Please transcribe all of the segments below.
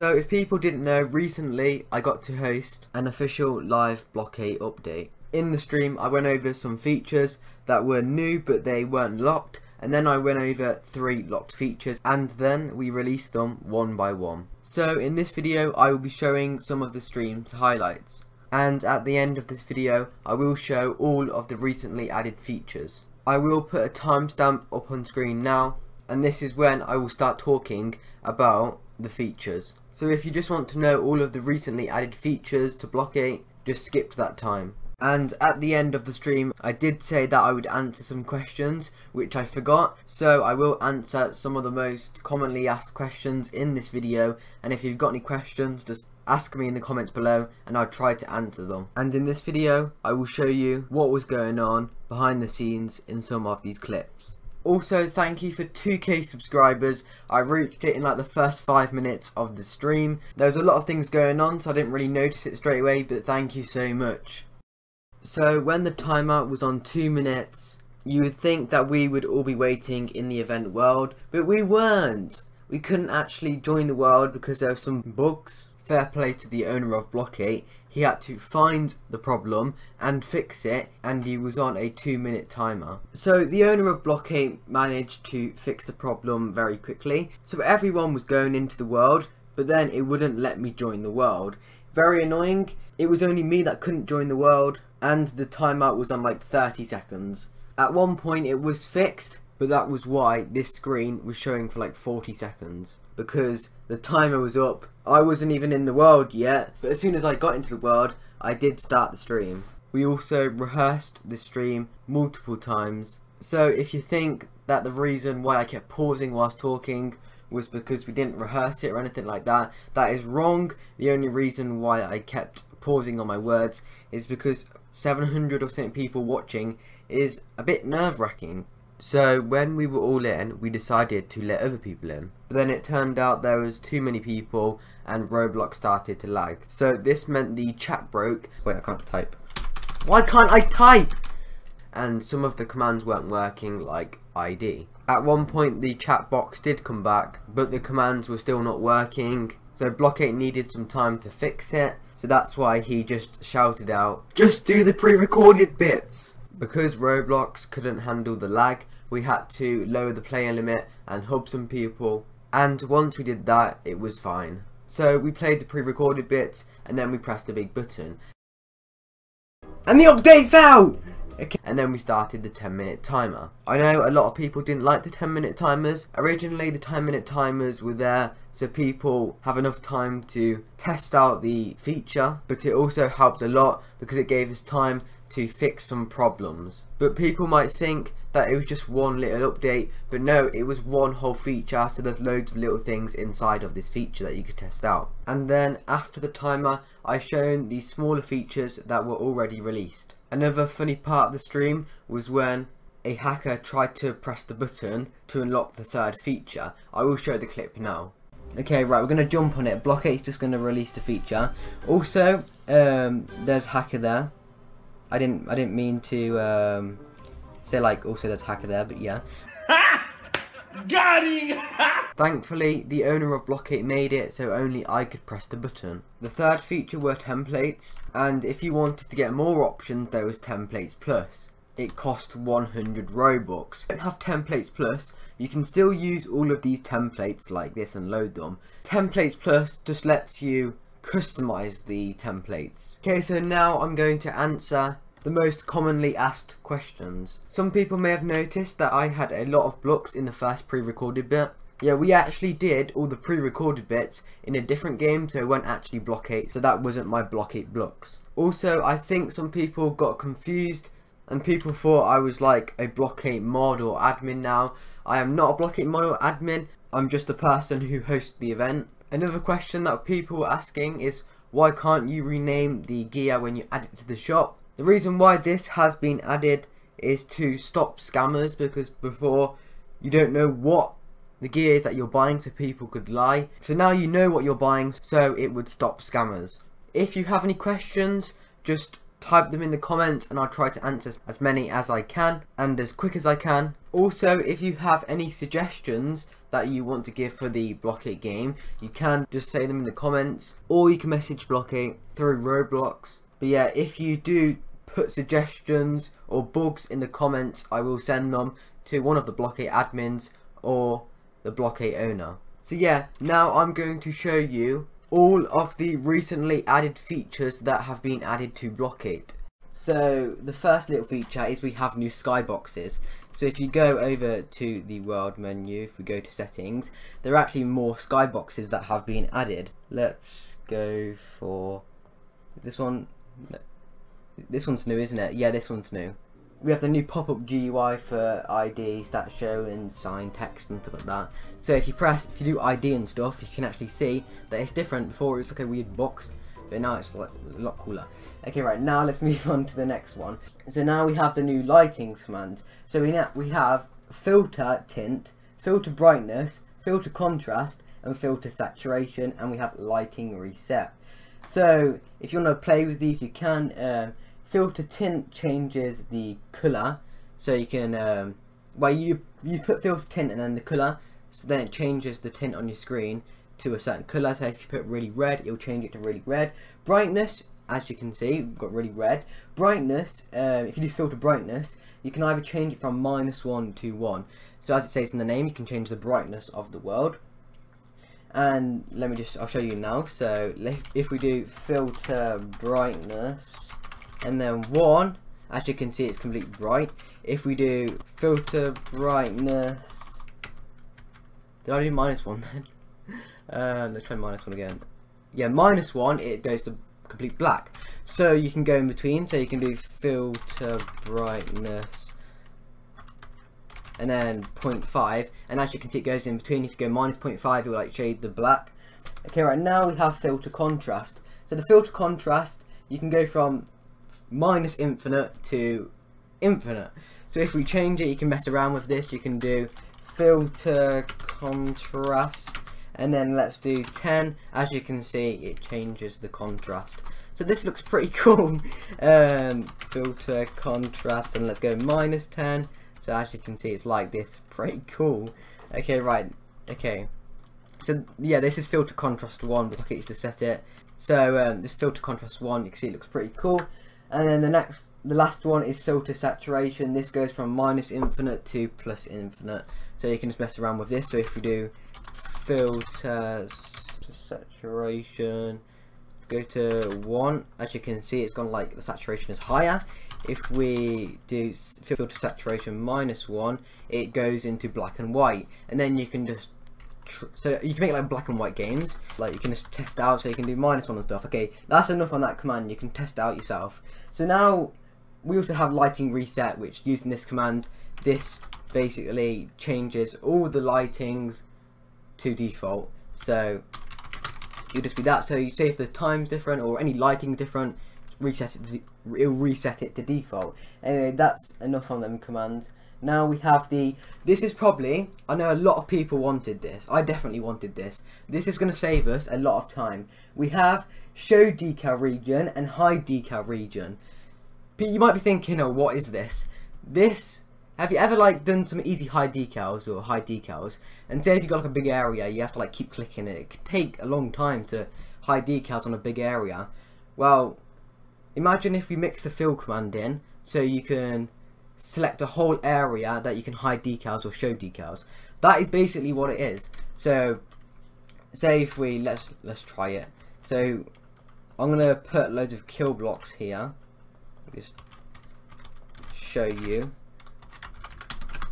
So if people didn't know, recently I got to host an official live Blockate update. In the stream I went over some features that were new but they weren't locked, and then I went over 3 locked features, and then we released them one by one. So in this video I will be showing some of the stream's highlights, and at the end of this video I will show all of the recently added features. I will put a timestamp up on screen now, and this is when I will start talking about the features. So if you just want to know all of the recently added features to Blockate, just skip to that time. And at the end of the stream I did say that I would answer some questions which I forgot, so I will answer some of the most commonly asked questions in this video, and if you've got any questions just ask me in the comments below and I'll try to answer them. And in this video I will show you what was going on behind the scenes in some of these clips. Also, thank you for 2k subscribers. I reached it in like the first 5 minutes of the stream. There was a lot of things going on so I didn't really notice it straight away, but thank you so much. So when the timer was on 2 minutes, you would think that we would all be waiting in the event world, but we weren't. We couldn't actually join the world because there were some bugs. Fair play to the owner of Blockate. He had to find the problem and fix it, and he was on a 2-minute timer. So the owner of Blockate managed to fix the problem very quickly. So everyone was going into the world, but then it wouldn't let me join the world. Very annoying. It was only me that couldn't join the world, and the timer was on like 30 seconds. At one point it was fixed, but that was why this screen was showing for like 40 seconds. Because the timer was up. I wasn't even in the world yet, but as soon as I got into the world, I did start the stream. We also rehearsed the stream multiple times. So if you think that the reason why I kept pausing whilst talking was because we didn't rehearse it or anything like that, that is wrong. The only reason why I kept pausing on my words is because 700 or something people watching is a bit nerve-wracking. So when we were all in, we decided to let other people in. But then it turned out there was too many people and Roblox started to lag. So this meant the chat broke. Wait, I can't type. Why can't I type? And some of the commands weren't working, like ID. At one point the chat box did come back, but the commands were still not working. So Blockate needed some time to fix it. So that's why he just shouted out, "Just do the pre-recorded bits!" Because Roblox couldn't handle the lag, we had to lower the player limit and hub some people, and once we did that, it was fine. So we played the pre-recorded bits, and then we pressed the big button. And the update's out! Okay. And then we started the 10-minute timer. I know a lot of people didn't like the 10-minute timers. Originally the 10-minute timers were there so people have enough time to test out the feature, but it also helped a lot because it gave us time to fix some problems. But people might think that it was just one little update, but no, it was one whole feature, so there's loads of little things inside of this feature that you could test out. And then after the timer, I've shown the smaller features that were already released. Another funny part of the stream was when a hacker tried to press the button to unlock the 3rd feature. I will show the clip now. Okay, right, we're going to jump on it. Blockate's just going to release the feature. Also, there's hacker there. I didn't mean to say like also there's hacker there, but yeah. Got him! Thankfully, the owner of Blockate made it so only I could press the button. The 3rd feature were templates, and if you wanted to get more options, there was templates plus. It cost 100 Robux. If you don't have templates plus, you can still use all of these templates like this and load them. Templates plus just lets you customize the templates. Okay, so now I'm going to answer the most commonly asked questions. Some people may have noticed that I had a lot of blocks in the first pre-recorded bit. Yeah, we actually did all the pre-recorded bits in a different game, so it weren't actually Blockate, so that wasn't my Blockate blocks. Also, I think some people got confused and people thought I was like a Blockate mod or admin now. I am not a Blockate mod or admin, I'm just a person who hosts the event. Another question that people were asking is, why can't you rename the gear when you add it to the shop? The reason why this has been added is to stop scammers, because before you don't know what the gear is that you're buying, so people could lie. So now you know what you're buying, so it would stop scammers. If you have any questions, just type them in the comments and I'll try to answer as many as I can and as quick as I can. Also, if you have any suggestions that you want to give for the Blockate game, you can just say them in the comments, or you can message Blockate through Roblox. But yeah, if you do put suggestions or bugs in the comments, I will send them to one of the Blockate admins or the Blockate owner. So yeah, now I'm going to show you all of the recently added features that have been added to Blockate. So the first little feature is we have new skyboxes. So if you go over to the world menu, if we go to settings, there are actually more skyboxes that have been added. Let's go for this one. No. This one's new, isn't it? Yeah, this one's new. We have the new pop-up GUI for ID, stat show, and sign text and stuff like that. So if you do ID and stuff, you can actually see that it's different. Before it was like a weird box, but now it's like a lot cooler. Okay, right, now let's move on to the next one. So now we have the new lightings command. So we have filter tint, filter brightness, filter contrast, and filter saturation, and we have lighting reset. So if you want to play with these, you can. Filter tint changes the colour, so you can well, you put filter tint and then the colour, so then it changes the tint on your screen to a certain colour. So if you put really red, it'll change it to really red. Brightness, as you can see, we've got really red. Brightness, if you do filter brightness, you can either change it from -1 to 1. So as it says in the name, you can change the brightness of the world. And I'll show you now. So if we do filter brightness and then 1, as you can see, it's completely bright. If we do filter brightness, did I do -1 then? Let's try -1 again. Yeah, -1, it goes to complete black. So you can go in between. So you can do filter brightness and then 0.5, and as you can see, it goes in between. If you go -0.5, it will like shade the black. Okay, right, now we have filter contrast. So the filter contrast, you can go from -infinite to infinite. So if we change it, you can mess around with this. You can do filter contrast and then let's do 10. As you can see, it changes the contrast. So this looks pretty cool. Filter contrast, and let's go -10. So as you can see, it's like this. Pretty cool. Okay, right. Okay. So yeah, this is filter contrast 1, but I used to set it. So this filter contrast 1, you can see it looks pretty cool. And then the last one is filter saturation. This goes from -infinite to +infinite. So you can just mess around with this. So if we do filter saturation, go to 1, as you can see, it's gone like the saturation is higher. If we do filter saturation -1, it goes into black and white, and then you can just so you can make like black and white games, like you can just test out. So you can do -1 and stuff. Okay, that's enough on that command. You can test it out yourself. So now we also have lighting reset, which using this command, this basically changes all the lightings to default. So it'll just be that. So you say if the time's different or any lighting's different, it'll reset it to default. Anyway, that's enough on them commands. Now we have this is probably, I know a lot of people wanted this. I definitely wanted this. This is going to save us a lot of time. We have show decal region and hide decal region. But you might be thinking, oh, what is this? Have you ever like done some easy hide decals or hide decals? And say if you've got like a big area, you have to like keep clicking it. It could take a long time to hide decals on a big area. Well, imagine if we mix the fill command in, so you can select a whole area that you can hide decals or show decals. That is basically what it is. So say if we let's try it. So I'm gonna put loads of kill blocks here. Just show you.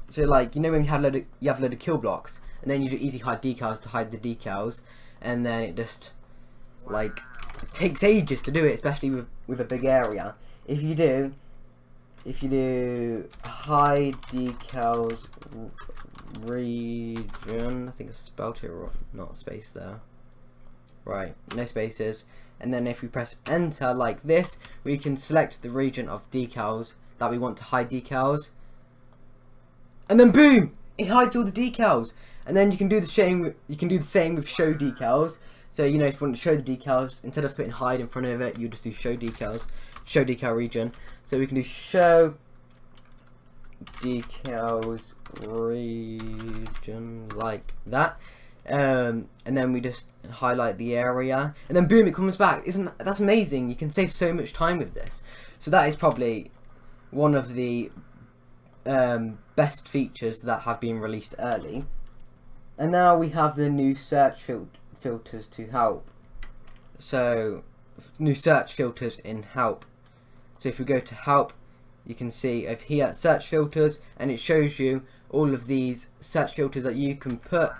So like, you know when you have a load of kill blocks, and then you do easy hide decals to hide the decals, and then it just like it takes ages to do it, especially with a big area. If you do hide decals region, I think I spelled it wrong, not a space there. Right, no spaces. And then if we press enter like this, we can select the region of decals that we want to hide decals. And then boom! It hides all the decals. And then you can do the same with show decals. So you know, if you want to show the decals, instead of putting hide in front of it, you just do show decals, show decal region. So we can do show decals region like that. And then we just highlight the area, and then boom, it comes back. That's amazing? You can save so much time with this. So that is probably one of the best features that have been released early. And now we have the new search filters to help. So new search filters in help. So if we go to help, you can see over here search filters, and it shows you all of these search filters that you can put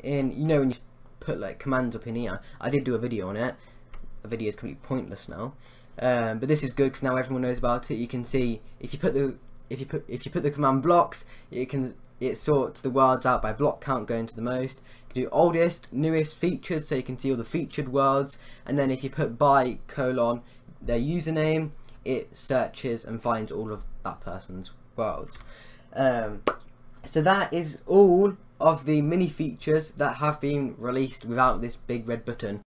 in. You know, when you put like commands up in here, I did do a video on it. The video is completely pointless now, but this is good because now everyone knows about it. You can see if you put the command blocks, it sorts the words out by block count going to the most. You can do oldest, newest, featured, so you can see all the featured words. And then if you put by colon their username, it searches and finds all of that person's words. So that is all of the mini features that have been released without this big red button.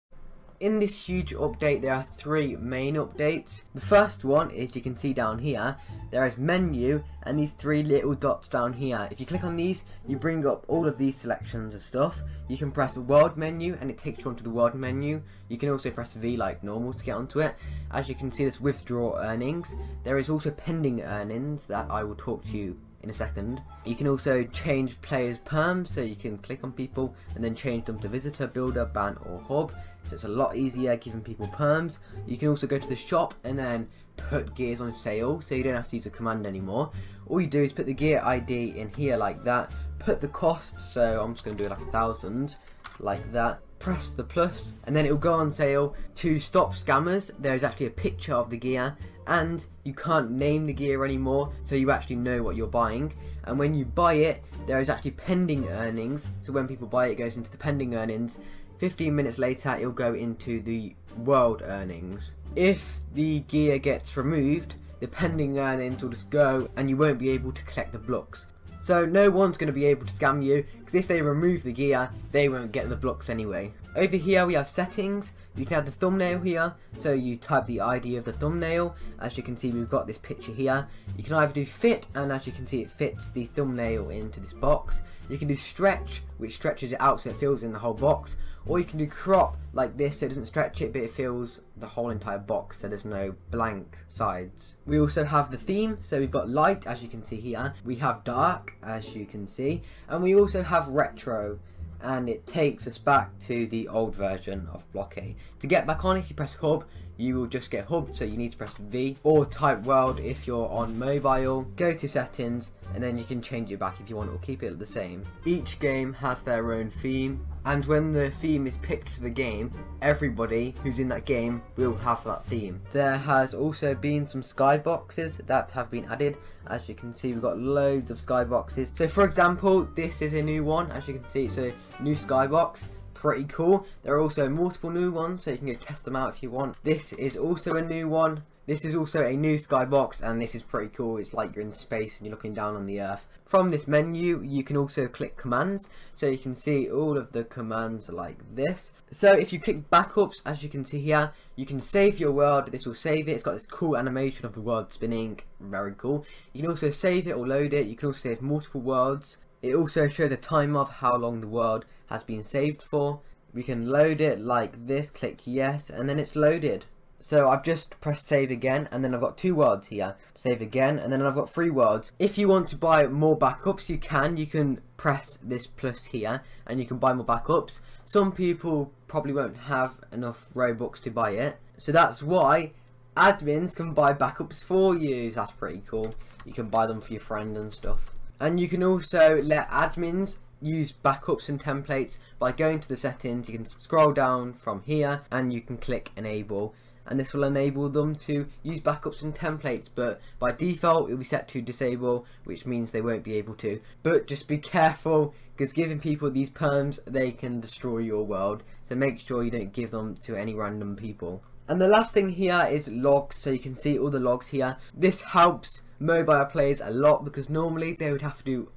In this huge update, there are 3 main updates. The first one is, you can see down here, there is menu and these 3 little dots down here. If you click on these, you bring up all of these selections of stuff. You can press the world menu and it takes you onto the world menu. You can also press V like normal to get onto it. As you can see, there's withdraw earnings. There is also pending earnings that I will talk to you in a second. You can also change players' perms, so you can click on people and then change them to visitor, builder, ban or hub. So it's a lot easier giving people perms. You can also go to the shop and then put gears on sale, so you don't have to use a command anymore. All you do is put the gear ID in here like that, put the cost, so I'm just going to do it like 1,000 like that, press the plus, and then it will go on sale. To stop scammers, there is actually a picture of the gear, and you can't name the gear anymore, so you actually know what you're buying. And when you buy it, there is actually pending earnings, so when people buy it, it goes into the pending earnings. 15 minutes later, it'll go into the world earnings. If the gear gets removed, the pending earnings will just go and you won't be able to collect the blocks. So no one's going to be able to scam you, because if they remove the gear, they won't get the blocks anyway. Over here we have settings. You can have the thumbnail here, so you type the ID of the thumbnail. As you can see, we've got this picture here. You can either do fit, and as you can see, it fits the thumbnail into this box. You can do stretch, which stretches it out so it fills in the whole box. Or you can do crop like this, so it doesn't stretch it, but it fills the whole entire box, so there's no blank sides. We also have the theme, so we've got light, as you can see here. We have dark, as you can see. And we also have retro, and it takes us back to the old version of Blockate. To get back on, if you press hub, you will just get hubbed, so you need to press V, or type world if you're on mobile. Go to settings, and then you can change it back if you want, or keep it the same. Each game has their own theme, and when the theme is picked for the game, everybody who's in that game will have that theme. There has also been some skyboxes that have been added. As you can see, we've got loads of skyboxes. So for example, this is a new one. As you can see, it's a new skybox. Pretty cool. There are also multiple new ones, so you can go test them out if you want. This is also a new one. This is also a new skybox, and this is pretty cool. It's like you're in space and you're looking down on the earth. From this menu, you can also click commands, so you can see all of the commands like this. So if you click backups, as you can see here, you can save your world. This will save it. It's got this cool animation of the world spinning. Very cool. You can also save it or load it. You can also save multiple worlds. It also shows a time of how long the world has been saved for. We can load it like this, click yes, and then it's loaded. So I've just pressed save again, and then I've got 2 worlds here. Save again, and then I've got 3 worlds. If you want to buy more backups, you can press this plus here, and you can buy more backups. Some people probably won't have enough Robux to buy it, so that's why admins can buy backups for you. That's pretty cool. You can buy them for your friend and stuff. And you can also let admins use backups and templates by going to the settings. You can scroll down from here and you can click enable, and this will enable them to use backups and templates, but by default it will be set to disable, which means they won't be able to. But just be careful, because giving people these perms, they can destroy your world, so make sure you don't give them to any random people. And the last thing here is logs, so you can see all the logs here. This helps mobile players a lot, because normally they would have to do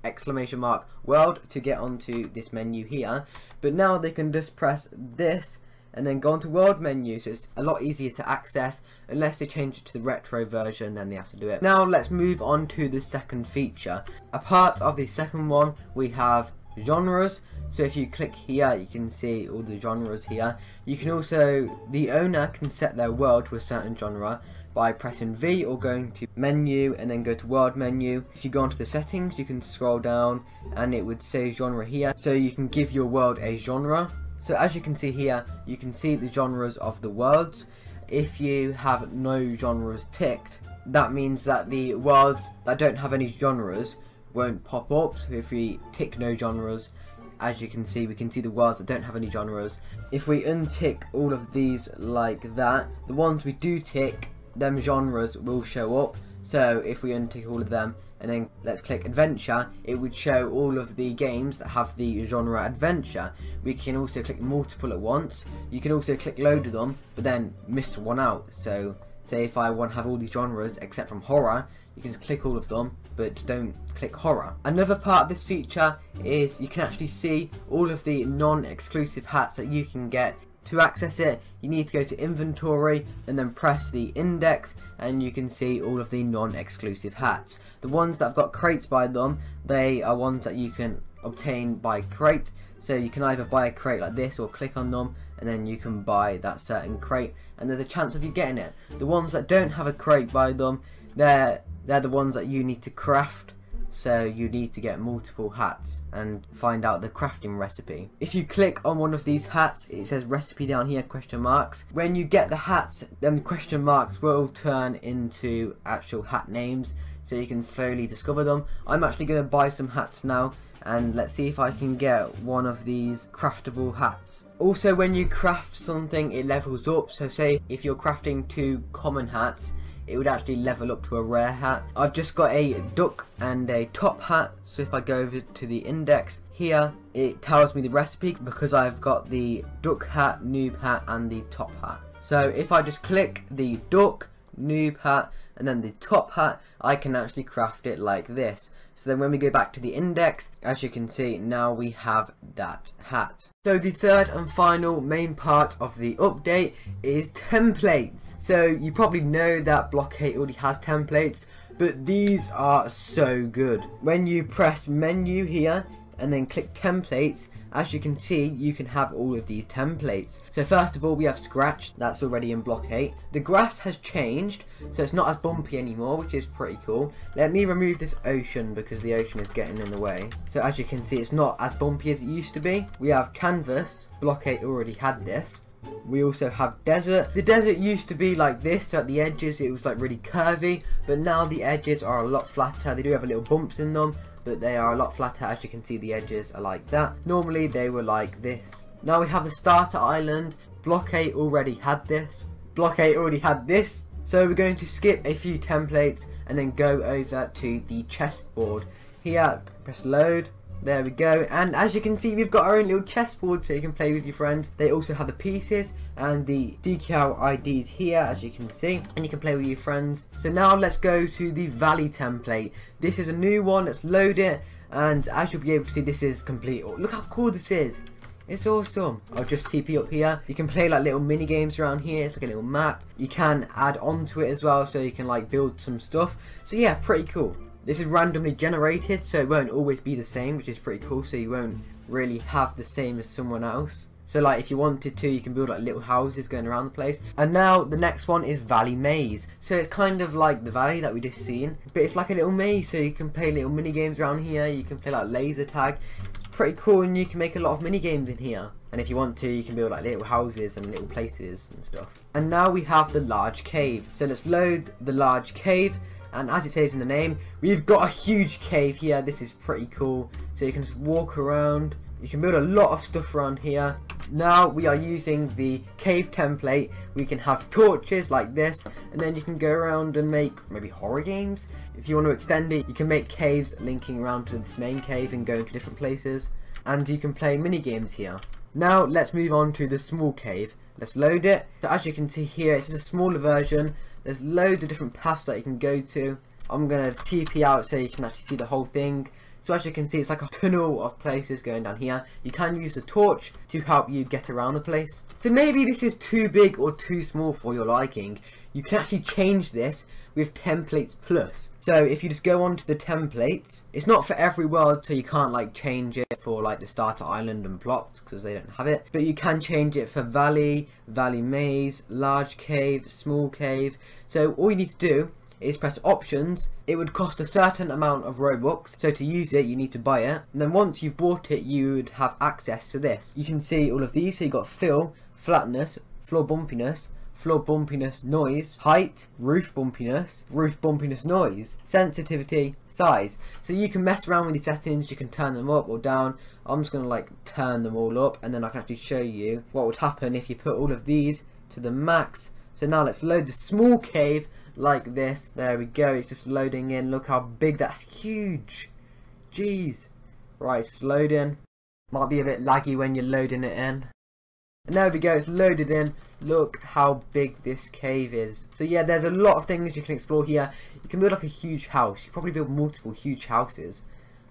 !world to get onto this menu here, but now they can just press this and then go on to world menu, so it's a lot easier to access. Unless they change it to the retro version, then they have to do it. Now let's move on to the second feature. A part of the second one, we have genres. So if you click here, you can see all the genres here. You can also, the owner can set their world to a certain genre by pressing V or going to menu and then go to world menu. If you go onto the settings, you can scroll down and it would say genre here, so you can give your world a genre. So as you can see here, you can see the genres of the worlds. If you have no genres ticked, that means that the worlds that don't have any genres won't pop up. So if we tick no genres, as you can see, we can see the worlds that don't have any genres. If we untick all of these like that, the ones we do tick, them genres will show up. So if we untick all of them and then let's click adventure, it would show all of the games that have the genre adventure. We can also click multiple at once. You can also click load of them but then miss one out. So say if I want to have all these genres except from horror, you can just click all of them but don't click horror. Another part of this feature is you can actually see all of the non-exclusive hats that you can get. To access it, you need to go to inventory and then press the index, and you can see all of the non-exclusive hats. The ones that have got crates by them, they are ones that you can obtain by crate. So you can either buy a crate like this or click on them and then you can buy that certain crate, and there's a chance of you getting it. The ones that don't have a crate by them, they're the ones that you need to craft. So you need to get multiple hats and find out the crafting recipe. If you click on one of these hats, it says recipe down here, question marks. When you get the hats, then question marks will turn into actual hat names, so you can slowly discover them. I'm actually going to buy some hats now, and let's see if I can get one of these craftable hats. Also, when you craft something, it levels up. So say if you're crafting 2 common hats, it would actually level up to a rare hat. I've just got a duck and a top hat, so if I go over to the index here, it tells me the recipe because I've got the duck hat, noob hat and the top hat. So if I just click the duck, noob hat and then the top hat, I can actually craft it like this. So then when we go back to the index, as you can see, now we have that hat. So the third and final main part of the update is templates. So you probably know that Blockate already has templates, but these are so good. When you press menu here and then click templates, as you can see, you can have all of these templates. So first of all, we have Scratch, that's already in Blockate. The grass has changed, so it's not as bumpy anymore, which is pretty cool. Let me remove this ocean because the ocean is getting in the way. So as you can see, it's not as bumpy as it used to be. We have Canvas, Blockate already had this. We also have desert. The desert used to be like this, so at the edges it was like really curvy, but now the edges are a lot flatter. They do have a little bumps in them, but they are a lot flatter. As you can see, the edges are like that. Normally they were like this. Now we have the starter island. Blockate already had this. Blockate already had this. So we're going to skip a few templates and then go over to the chessboard. Here, press load. There we go, and as you can see, we've got our own little chessboard so you can play with your friends. They also have the pieces and the decal IDs here, as you can see, and you can play with your friends. So now let's go to the Valley template. This is a new one. Let's load it, and as you'll be able to see, this is complete. Oh, look how cool this is. It's awesome. I'll just TP up here. You can play like little mini games around here. It's like a little map. You can add on to it as well, so you can like build some stuff. So yeah, pretty cool. This is randomly generated, so it won't always be the same, which is pretty cool. So you won't really have the same as someone else. So like if you wanted to, you can build like little houses going around the place. And now the next one is Valley Maze. So it's kind of like the valley that we just seen, but it's like a little maze. So you can play little mini games around here. You can play like laser tag. Pretty cool, and you can make a lot of mini games in here. And if you want to, you can build like little houses and little places and stuff. And now we have the large cave. So let's load the large cave. And as it says in the name, we've got a huge cave here. This is pretty cool. So you can just walk around. You can build a lot of stuff around here. Now we are using the cave template. We can have torches like this, and then you can go around and make maybe horror games. If you want to extend it, you can make caves linking around to this main cave and go into different places. And you can play mini games here. Now let's move on to the small cave. Let's load it. So as you can see here, it's just a smaller version. There's loads of different paths that you can go to. I'm going to TP out so you can actually see the whole thing. So as you can see, it's like a tunnel of places going down here. You can use the torch to help you get around the place. So maybe this is too big or too small for your liking. You can actually change this with templates plus. So if you just go on to the templates, it's not for every world, so you can't like change it for like the starter island and blocks because they don't have it, but you can change it for valley, valley maze, large cave, small cave. So all you need to do is press options. It would cost a certain amount of Robux, so to use it you need to buy it, and then once you've bought it you would have access to this. You can see all of these, so you got fill, flatness, floor bumpiness, noise, height, roof bumpiness, noise, sensitivity, size. So you can mess around with these settings, you can turn them up or down. I'm just going to like turn them all up, and then I can actually show you what would happen if you put all of these to the max. So now let's load the small cave like this. There we go, it's just loading in. Look how big, that's huge. Jeez. Right, it's loading. Might be a bit laggy when you're loading it in. And there we go, it's loaded in. Look how big this cave is. So yeah, there's a lot of things you can explore here. You can build like a huge house. You can probably build multiple huge houses.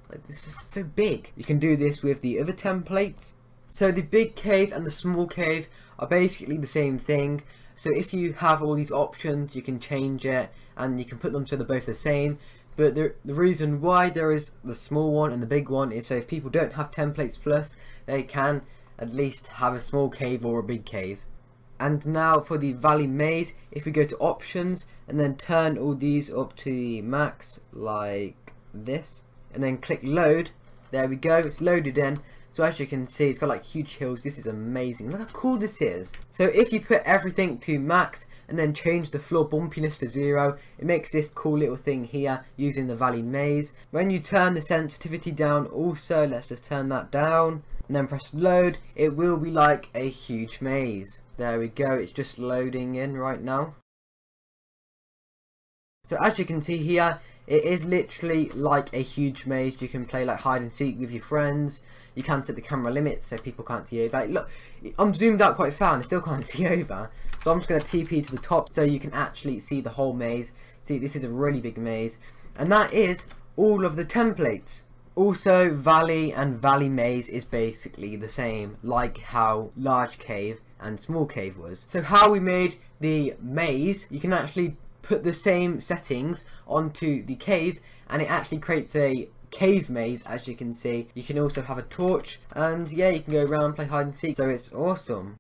Like, this is so big. You can do this with the other templates. So the big cave and the small cave are basically the same thing. So if you have all these options, you can change it and you can put them so they're both the same. But the reason why there is the small one and the big one is so if people don't have templates plus, they can at least have a small cave or a big cave. And now for the valley maze, if we go to options and then turn all these up to the max like this, and then click load, there we go, it's loaded in. So as you can see, it's got like huge hills. This is amazing. Look how cool this is. So if you put everything to max and then change the floor bumpiness to 0, it makes this cool little thing here using the valley maze. When you turn the sensitivity down also, let's just turn that down and then press load, it will be like a huge maze. There we go, it's just loading in right now. So as you can see here, it is literally like a huge maze. You can play like hide and seek with your friends. You can set the camera limit so people can't see over. Look, I'm zoomed out quite far and I still can't see over. So I'm just going to TP to the top so you can actually see the whole maze. See, this is a really big maze. And that is all of the templates. Also, valley and valley maze is basically the same, like how large cave and small cave was. So how we made the maze, you can actually put the same settings onto the cave and it actually creates a cave maze. As you can see, you can also have a torch, and yeah, you can go around, play hide and seek, so it's awesome.